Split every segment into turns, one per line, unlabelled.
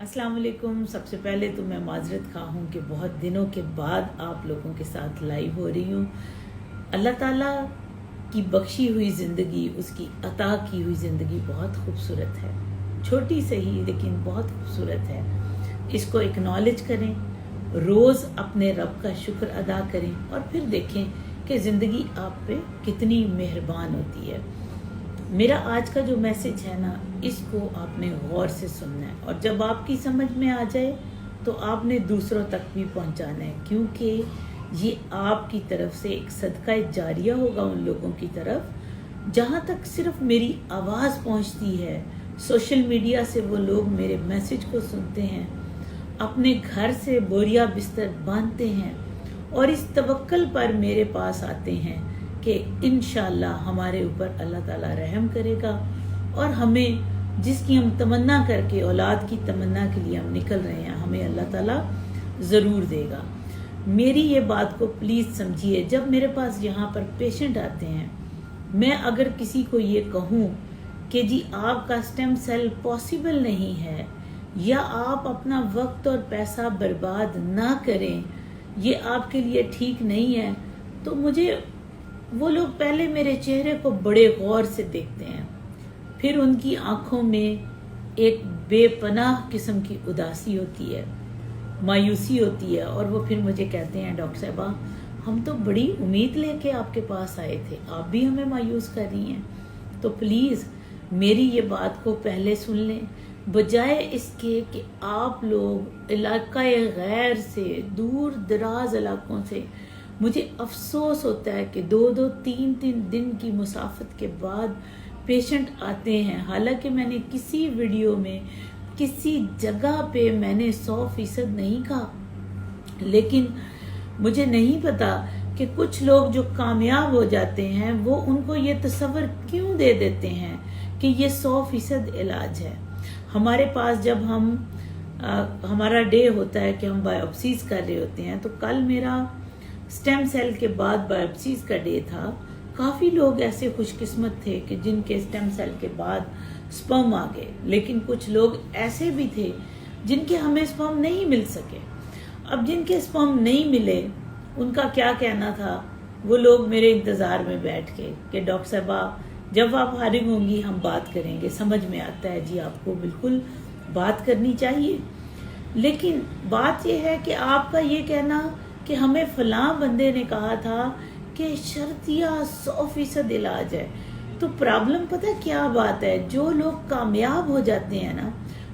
अस्सलाम वालेकुम। सबसे पहले तो मैं माजरत खा हूँ कि बहुत दिनों के बाद आप लोगों के साथ लाइव हो रही हूँ। अल्लाह ताला की बख्शी हुई ज़िंदगी, उसकी अता की हुई ज़िंदगी बहुत खूबसूरत है, छोटी सही लेकिन बहुत खूबसूरत है। इसको एक्नॉलेज करें, रोज़ अपने रब का शुक्र अदा करें और फिर देखें कि ज़िंदगी आप पे कितनी मेहरबान होती है। मेरा आज का जो मैसेज है ना, इसको आपने गौर से सुनना है और जब आपकी समझ में आ जाए तो आपने दूसरों तक भी पहुंचाना है, क्योंकि ये आपकी तरफ से एक सदका जारिया होगा उन लोगों की तरफ जहाँ तक सिर्फ मेरी आवाज़ पहुंचती है। सोशल मीडिया से वो लोग मेरे मैसेज को सुनते हैं, अपने घर से बोरिया बिस्तर बांधते हैं और इस तवक्कल पर मेरे पास आते हैं कि इंशाअल्लाह हमारे ऊपर अल्लाह ताला रहम करेगा और हमें जिसकी हम तमन्ना करके, औलाद की तमन्ना के लिए हम निकल रहे हैं, हमें अल्लाह ताला ज़रूर देगा। मेरी ये बात को प्लीज़ समझिए। जब मेरे पास यहाँ पर पेशेंट आते हैं, मैं अगर किसी को ये कहूँ कि जी आपका स्टेम सेल पॉसिबल नहीं है या आप अपना वक्त और पैसा बर्बाद ना करें, ये आपके लिए ठीक नहीं है, तो मुझे वो लोग पहले मेरे चेहरे को बड़े गौर से देखते हैं, फिर उनकी आंखों में एक बेपनाह किस्म की उदासी होती है, मायूसी होती है और वो फिर मुझे कहते हैं, डॉक्टर साहबा हम तो बड़ी उम्मीद लेके आपके पास आए थे, आप भी हमें मायूस कर रही हैं। तो प्लीज़ मेरी ये बात को पहले सुन लें, बजाय इसके कि आप लोग इलाक़ाए गैर से, दूर दराज इलाकों से, मुझे अफसोस होता है कि 2-2, 3-3 दिन की मुसाफत के बाद पेशेंट आते हैं। हालांकि मैंने किसी वीडियो में किसी जगह पे मैंने 100% नहीं कहा, लेकिन मुझे नहीं पता कि कुछ लोग जो कामयाब हो जाते हैं वो उनको ये तसव्वुर क्यों दे देते हैं कि ये 100% इलाज है। हमारे पास जब हमारा डे होता है कि हम बायोप्सीज कर रहे होते हैं, तो कल मेरा स्टेम सेल के बाद बायोप्सीज का डे था। काफ़ी लोग ऐसे खुशकिस्मत थे कि जिनके स्टेम सेल के बाद स्पर्म आ गए, लेकिन कुछ लोग ऐसे भी थे जिनके हमें स्पर्म नहीं मिल सके। अब जिनके स्पर्म नहीं मिले, उनका क्या कहना था, वो लोग मेरे इंतज़ार में बैठ के कि डॉक्टर साहबा जब आप फारिग होंगी हम बात करेंगे। समझ में आता है जी, आपको बिल्कुल बात करनी चाहिए, लेकिन बात यह है कि आपका ये कहना कि हमें फलां बंदे ने कहा था कि शर्तिया 100% इलाज है। तो प्रॉब्लम पता क्या बात है, जो लोग कामयाब हो जाते हैं ना,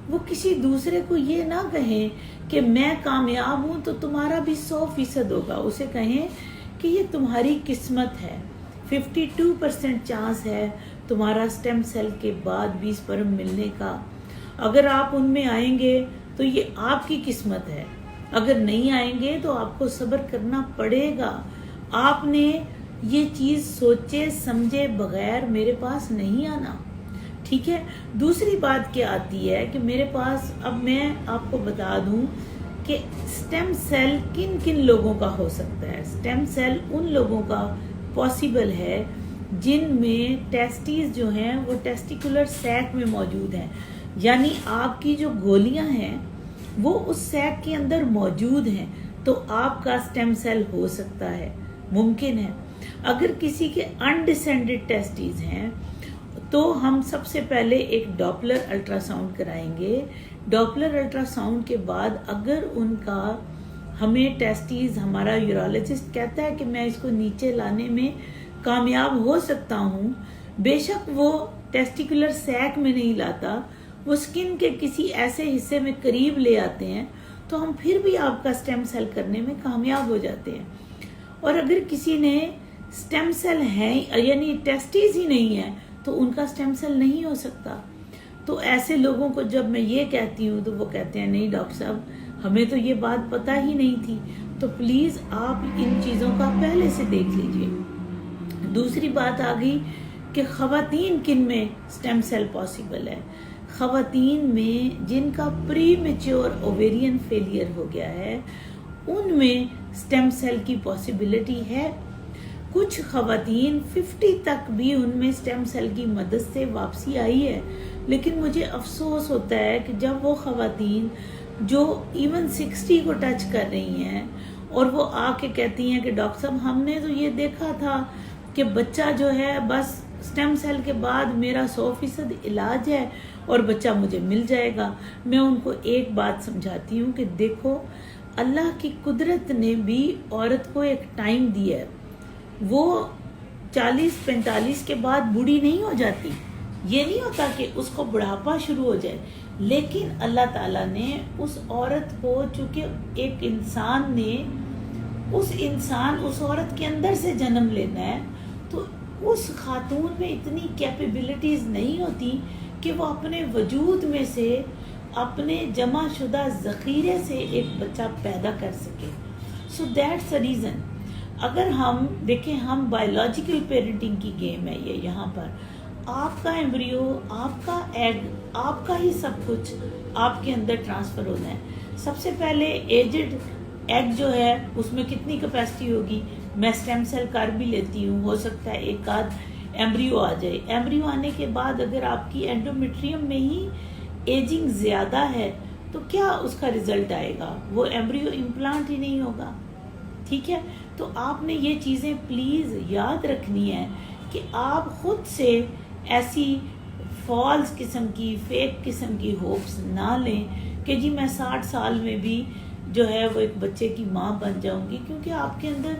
वो किसी दूसरे को ये ना कहें कि मैं कामयाब हूँ तो तुम्हारा भी 100% होगा। उसे कहें कि ये तुम्हारी किस्मत है, 52% चांस है तुम्हारा स्टेम सेल के भी भी स्पर्म मिलने का। अगर आप उनमें आएंगे तो ये आपकी किस्मत है, अगर नहीं आएंगे तो आपको सब्र करना पड़ेगा। आपने ये चीज़ सोचे समझे बगैर मेरे पास नहीं आना, ठीक है। दूसरी बात क्या आती है कि मेरे पास, अब मैं आपको बता दूं कि स्टेम सेल किन किन लोगों का हो सकता है। स्टेम सेल उन लोगों का पॉसिबल है जिनमें टेस्टिस जो हैं वो टेस्टिकुलर सैक में मौजूद हैं, यानी आपकी जो गोलियां हैं वो उस सैक के अंदर मौजूद हैं, तो आपका स्टेम सेल हो सकता है, मुमकिन है। अगर किसी के अनडिसेंडेड टेस्टिस हैं तो हम सबसे पहले एक डॉपलर अल्ट्रासाउंड कराएंगे। डॉपलर अल्ट्रासाउंड के बाद अगर उनका, हमें टेस्टिस, हमारा यूरोलॉजिस्ट कहता है कि मैं इसको नीचे लाने में कामयाब हो सकता हूँ, बेशक वो टेस्टिकुलर सैक में नहीं लाता, वो स्किन के किसी ऐसे हिस्से में करीब ले आते हैं, तो हम फिर भी आपका स्टेम सेल करने में कामयाब हो जाते हैं। और अगर किसी ने स्टेम सेल है यानी टेस्टिस ही नहीं है, तो उनका स्टेम सेल नहीं हो सकता। तो ऐसे लोगों को जब मैं ये कहती हूँ तो वो कहते हैं नहीं डॉक्टर साहब, हमें तो ये बात पता ही नहीं थी। तो प्लीज़ आप इन चीज़ों का पहले से देख लीजिए। दूसरी बात आ गई कि ख़वातीन किन में स्टेम सेल पॉसिबल है। ख़वातीन में जिनका प्री मैच्योर ओवेरियन फेलियर हो गया है, उनमें स्टेम सेल की पॉसिबिलिटी है। कुछ ख़वातीन 50 तक भी उनमें स्टेम सेल की मदद से वापसी आई है, لیکن مجھے افسوس ہوتا ہے کہ جب وہ خواتین جو ایون 60 کو ٹچ کر رہی ہیں اور وہ آ کے کہتی ہیں کہ ڈاکٹر صاحب ہم نے تو یہ دیکھا تھا کہ بچہ جو ہے بس سٹیم سیل کے بعد میرا 100% علاج ہے اور بچہ مجھے مل جائے گا. میں ان کو ایک بات سمجھاتی ہوں کہ دیکھو اللہ کی قدرت نے بھی عورت کو ایک ٹائم دیا ہے. وہ 40-45 کے بعد بوڑھی نہیں ہو جاتی. یہ نہیں ہوتا کہ اس کو بڑھاپا شروع ہو جائے, لیکن اللہ تعالیٰ نے اس عورت کو, چونکہ ایک انسان نے اس عورت کے اندر سے جنم لینا ہے, تو اس خاتون میں اتنی کیپیبلٹیز نہیں ہوتی کہ وہ اپنے وجود میں سے اپنے جمع شدہ ذخیرے سے ایک بچہ پیدا کر سکے. So that's a reason. اگر ہم دیکھیں, ہم بایولوجیکل پیرنٹنگ کی گیم ہے یہ. یہاں پر آپ کا ایمبریو, آپ کا ایگ, آپ کا ہی سب کچھ آپ کے اندر ٹرانسفر ہونا ہے. سب سے پہلے ایجڈ ایگ جو ہے اس میں کتنی کیپیسٹی ہوگی, میں سٹیم سیل کر بھی لیتی ہوں, ہو سکتا ہے ایک آدھ ایمبریو آ جائے. ایمبریو آنے کے بعد اگر آپ کی اینڈومیٹریم میں ہی ایجنگ زیادہ ہے تو کیا اس کا رزلٹ آئے گا؟ وہ ایمبریو امپلانٹ ہی نہیں ہوگا. ٹھیک ہے, تو آپ نے یہ چیزیں پلیز یاد رکھنی ہے کہ آپ خود سے ایسی فالس قسم کی, فیک قسم کی ہوپس نہ لیں کہ جی میں 60 سال میں بھی جو ہے وہ ایک بچے کی ماں بن جاؤں گی, کیونکہ آپ کے اندر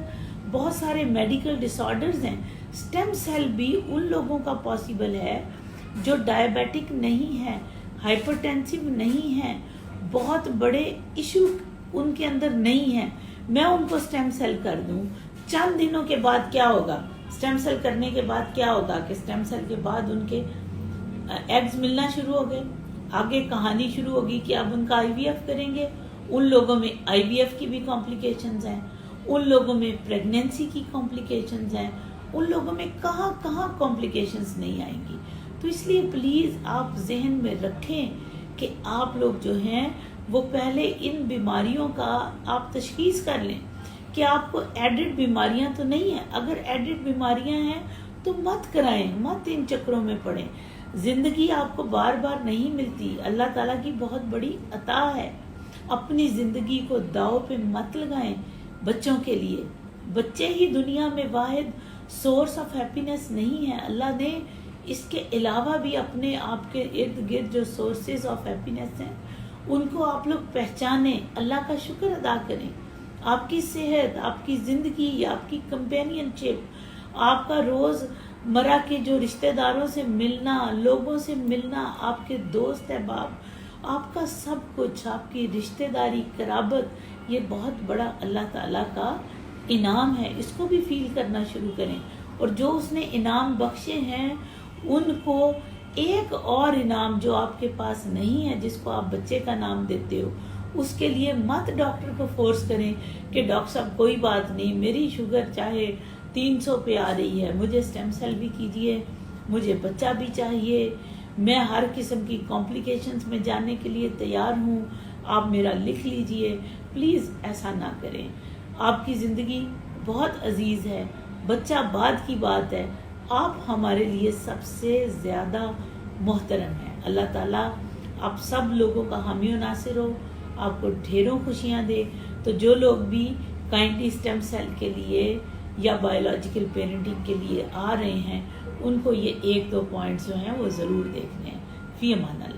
بہت سارے میڈیکل ڈس آرڈرز ہیں. سٹیم سیل بھی ان لوگوں کا پاسبل ہے جو ڈائبیٹک نہیں ہے, ہائپرٹینسو نہیں ہے, بہت بڑے ایشو ان کے اندر نہیں ہیں. میں ان کو سٹیم سیل کر دوں, چند دنوں کے بعد کیا ہوگا, سٹیم سیل کرنے کے بعد کیا ہوگا کہ سٹیم سیل کے بعد ان کے ایگز ملنا شروع ہو گئے. آگے کہانی شروع ہوگی کہ اب ان کا آئی وی ایف کریں گے. ان لوگوں میں آئی وی ایف کی بھی کمپلیکیشنز ہیں, ان لوگوں میں پریگنینسی کی کمپلیکیشنز ہیں, ان لوگوں میں کہاں کہاں کمپلیکیشنز نہیں آئیں گی. تو اس لیے پلیز آپ ذہن میں رکھیں کہ آپ لوگ جو ہیں وہ پہلے ان بیماریوں کا آپ تشخیص کر لیں کہ آپ کو ایڈڈ بیماریاں تو نہیں ہیں. اگر ایڈڈ بیماریاں ہیں تو مت کرائیں, مت ان چکروں میں پڑیں. زندگی آپ کو بار بار نہیں ملتی, اللہ تعالیٰ کی بہت بڑی عطا ہے. اپنی زندگی کو داؤ پہ مت لگائیں بچوں کے لیے. بچے ہی دنیا میں واحد سورس آف ہیپینس نہیں ہے. اللہ نے اس کے علاوہ بھی اپنے آپ کے ارد گرد جو سورسز آف ہیپینس ہیں ان کو آپ لوگ پہچانیں, اللہ کا شکر ادا کریں. آپ کی صحت, آپ کی زندگی, آپ کی کمپینین شپ, آپ کا روز مرہ کے جو رشتہ داروں سے ملنا, لوگوں سے ملنا, آپ کے دوست احباب, آپ کا سب کچھ, آپ کی رشتہ داری, قرابت, یہ بہت بڑا اللہ تعالیٰ کا انعام ہے. اس کو بھی فیل کرنا شروع کریں. اور جو اس نے انعام بخشے ہیں ان کو ایک اور انعام جو آپ کے پاس نہیں ہے, جس کو آپ بچے کا نام دیتے ہو, اس کے لیے مت ڈاکٹر کو فورس کریں کہ ڈاکٹر صاحب کوئی بات نہیں, میری شوگر چاہے 300 پہ آ رہی ہے, مجھے سٹیم سیل بھی کیجئے, مجھے بچہ بھی چاہیے, میں ہر قسم کی کمپلیکیشنز میں جانے کے لیے تیار ہوں, آپ میرا لکھ لیجئے. پلیز ایسا نہ کریں. آپ کی زندگی بہت عزیز ہے, بچہ بعد کی بات ہے, آپ ہمارے لیے سب سے زیادہ محترم ہیں. اللہ تعالیٰ آپ سب لوگوں کا حامی و ناصر ہو, آپ کو ڈھیروں خوشیاں دے. تو جو لوگ بھی کائنڈلی سٹیم سیل کے لیے یا بایولوجیکل پیرنٹنگ کے لیے آ رہے ہیں ان کو یہ 1-2 پوائنٹس جو ہیں وہ ضرور دیکھنے ہیں. فی امان اللہ.